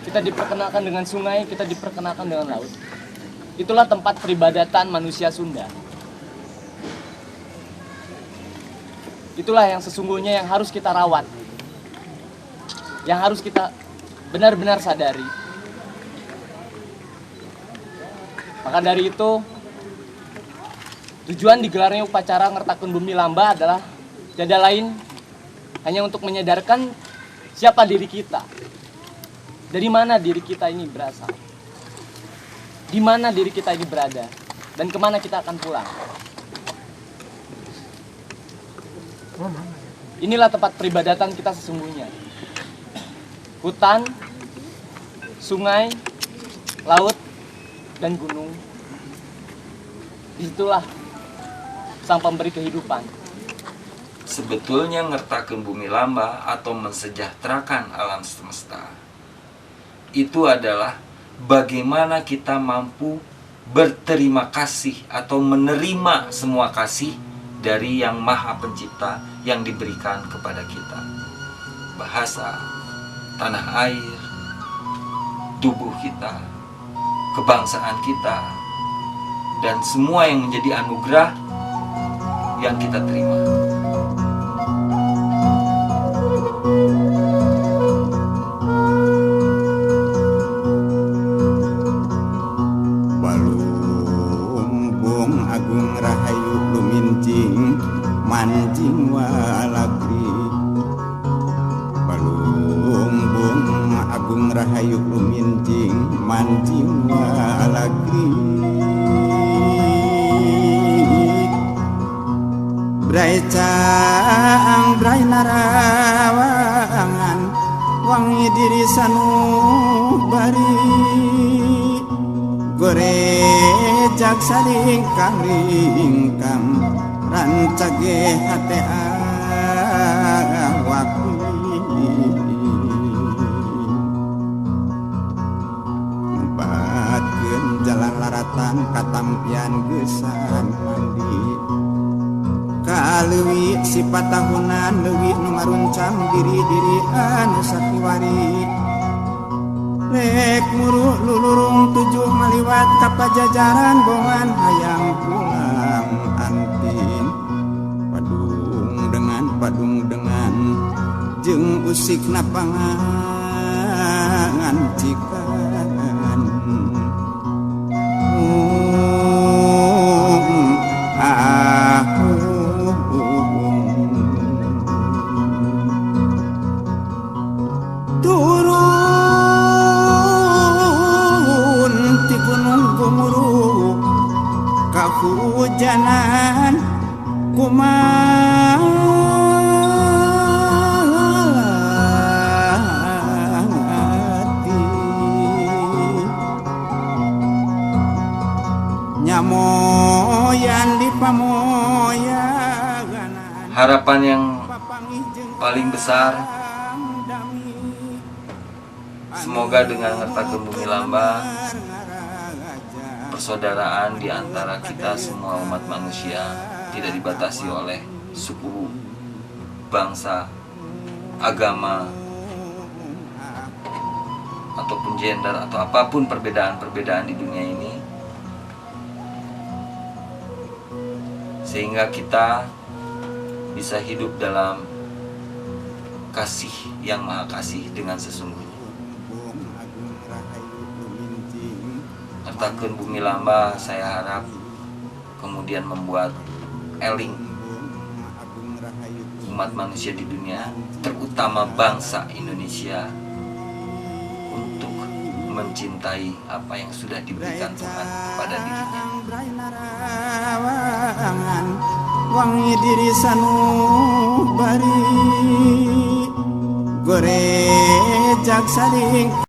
kita diperkenalkan dengan sungai, kita diperkenalkan dengan laut. Itulah tempat peribadatan manusia Sunda. Itulah yang sesungguhnya yang harus kita rawat, yang harus kita benar-benar sadari. Maka dari itu, tujuan digelarnya upacara Ngertakkeun Bumi Lamba adalah tiada lain hanya untuk menyadarkan siapa diri kita. Dari mana diri kita ini berasal? Di mana diri kita ini berada? Dan kemana kita akan pulang? Inilah tempat peribadatan kita sesungguhnya. Hutan, sungai, laut, dan gunung. Disitulah sang pemberi kehidupan. Sebetulnya Ngertakkeun Bumi Lamba atau mensejahterakan alam semesta itu adalah bagaimana kita mampu berterima kasih atau menerima semua kasih dari Yang Maha Pencipta yang diberikan kepada kita. Bahasa, tanah air, tubuh kita, kebangsaan kita, dan semua yang menjadi anugerah yang kita terima. Balumbung agung rahayu lumincing mancing walagri. Balumbung agung rahayu lumincing mancing walagri. Brai caang brai narawangan wangi diri sanubari. Gorejak salingkang ringkang rancage hate awakku. Empatkeun jalan laratan katampian gesan mandi. Kaleuwi sifat tahunan leuwih nu ngaruncang diri-diri anu sakiwari. Rek muruh lulurung tujuh maliwat ka pajajaran bongan hayang pulang antin. Padung dengan jeung usikna pangangan cikan. Turun ti gunung Gemuruh kahujanan kumaha nyamoyan di pamoyan. Harapan yang paling besar, semoga dengan Ngertakkeun Bumi Lamba persaudaraan di antara kita semua umat manusia tidak dibatasi oleh suku, bangsa, agama, ataupun gender atau apapun perbedaan-perbedaan di dunia ini, sehingga kita bisa hidup dalam kasih yang maha kasih dengan sesungguhnya. Ngertakkeun Bumi Lamba saya harap kemudian membuat eling umat manusia di dunia, terutama bangsa Indonesia, untuk mencintai apa yang sudah diberikan Tuhan kepada dirinya. Wangi diri sanubari gorejak saling